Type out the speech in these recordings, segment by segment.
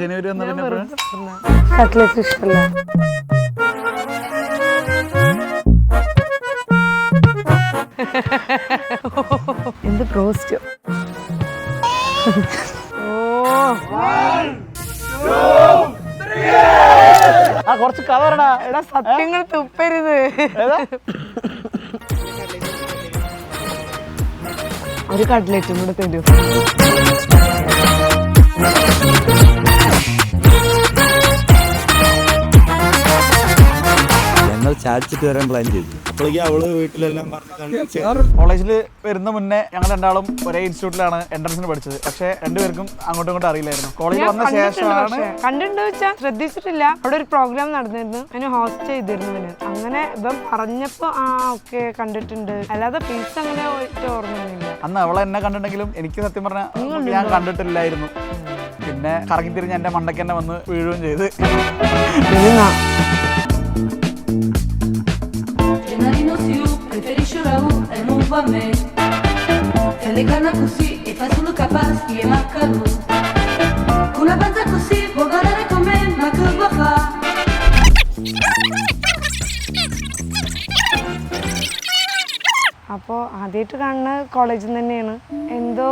ജനുവരി എന്ത് പ്രോസ്റ്റ് കുറച്ച് കവറടാ. എടാ സത്യങ്ങൾ തുപ്പരുത്. ഒരു കട്ട്ലറ്റും കൂടെ തരൂ. ഞങ്ങൾ ചാടിച്ചിട്ട് വരാൻ പ്ലാൻ ചെയ്തു. അപ്പോഴേക്കും അവള് വീട്ടിലെല്ലാം കോളേജിൽ വരുന്ന മുന്നേ ഞങ്ങൾ രണ്ടാളും ഒരേ ഇൻസ്റ്റിറ്റ്യൂട്ടിലാണ് എൻട്രൻസിന് പഠിച്ചത്. പക്ഷെ രണ്ടുപേർക്കും അങ്ങോട്ടും ഇങ്ങോട്ടും അറിയില്ലായിരുന്നു. കോളേജിൽ വന്ന ശേഷമാണ് കണ്ടിട്ടുണ്ടോ വെച്ചാൽ ശ്രദ്ധിച്ചിട്ടില്ല. അവിടെ ഒരു പ്രോഗ്രാം നടന്നിരുന്നു, അതിന് ഹോസ്റ്റ് ചെയ്തിരുന്നു. അങ്ങനെ ഇപ്പം പറഞ്ഞപ്പോ ഓക്കെ കണ്ടിട്ടുണ്ട്, അല്ലാതെ പീസ് അങ്ങനെ ഓർമ്മയൊന്നുമില്ല. അന്ന് അവളെ എന്നെ കണ്ടിട്ടുണ്ടെങ്കിലും എനിക്ക് സത്യം പറഞ്ഞാൽ ഞാൻ കണ്ടിട്ടില്ലായിരുന്നു. പിന്നെ കറങ്ങി തിരിഞ്ഞ് എന്റെ മണ്ടയ്ക്ക് തന്നെ വന്ന് വീഴുകയും ചെയ്ത്. le canna così e fa solo capaschi e maccaro con una panza così può guardare con me ma che vuoi fare. അപ്പോൾ ആദ്യമായിട്ട് കാണുന്ന കോളേജിൽ തന്നെയാണ്. എന്തോ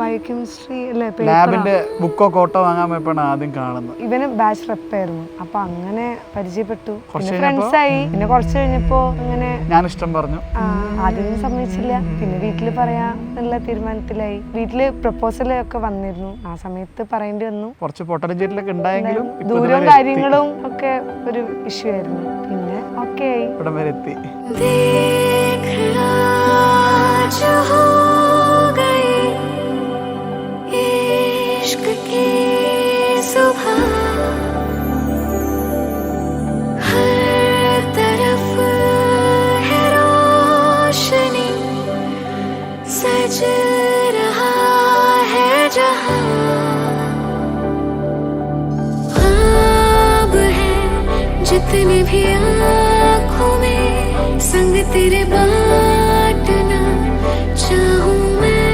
ബയോകെമിസ്ട്രി അല്ലേ, ലാബിന്റെ ബുക്കോ കോട്ടോ വാങ്ങാൻ പോയപ്പോഴാണ് ആദ്യം കാണുന്നത്. ഇവന് ബാച്ച് റെപ്പായിരുന്നു. അപ്പൊ അങ്ങനെ പരിചയപ്പെട്ടു, ഫ്രണ്ട്സ് ആയി. പിന്നെ കുറച്ച് കഴിഞ്ഞപ്പോ അങ്ങനെ ഞാൻ ഇഷ്ടം പറഞ്ഞു. ആദ്യം സമ്മതിച്ചില്ല, പിന്നെ വീട്ടില് പറയാ എന്നുള്ള തീരുമാനത്തിലായി. വീട്ടില് പ്രപ്പോസൽ ഒക്കെ വന്നിരുന്നു, ആ സമയത്ത് പറയേണ്ടി വന്നു. കുറച്ച് പൊട്ടൻഷ്യലൊക്കെ ഉണ്ടായെങ്കിലും ദൂരവും കാര്യങ്ങളും ഒക്കെ ഒരു ഇഷ്യൂ ആയിരുന്നു. പിന്നെ ഓക്കെ ആയി, ഇവിടം വരെ എത്തി. जो हो गई इश्क की सुबह, हर तरफ है रोशनी, सज रहा है जहां, ख्वाब है जितने भी आँखों में, संग तेरे बाटना चाहूं मैं.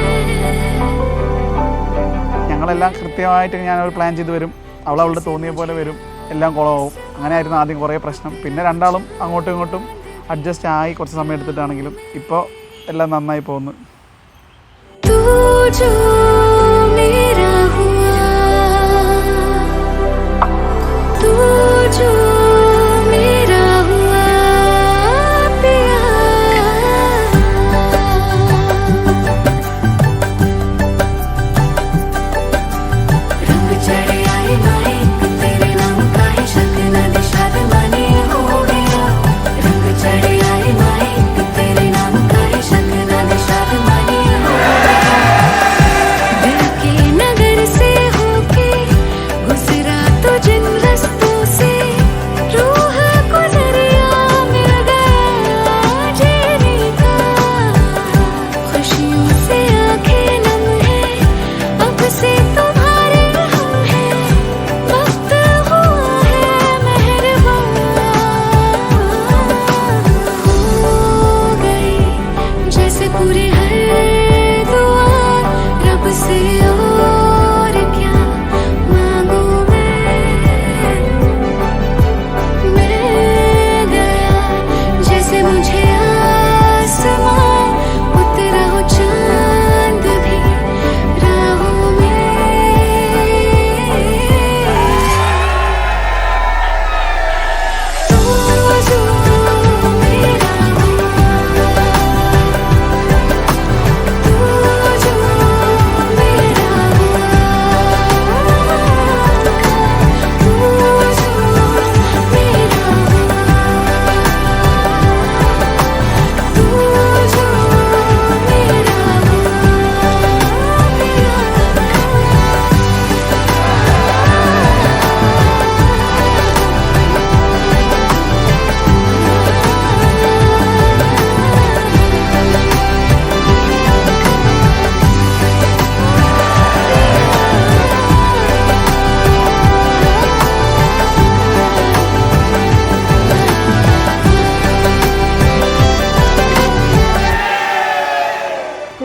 ഞങ്ങളെല്ലാം കൃത്യമായിട്ട് ഞാനൊരു പ്ലാൻ ചെയ്ത് വരും, അവളുടെ തോന്നിയ പോലെ വരും, എല്ലാം കുളമാവും. അങ്ങനെയായിരുന്നു ആദ്യം കുറേ പ്രശ്നം. പിന്നെ രണ്ടാളും അങ്ങോട്ടും ഇങ്ങോട്ടും അഡ്ജസ്റ്റ് ആയി കുറച്ച് സമയം എടുത്തിട്ടാണെങ്കിലും ഇപ്പോൾ എല്ലാം നന്നായി പോകുന്നു.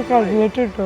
കട്ട്ലറ്റ് കിട്ടോ?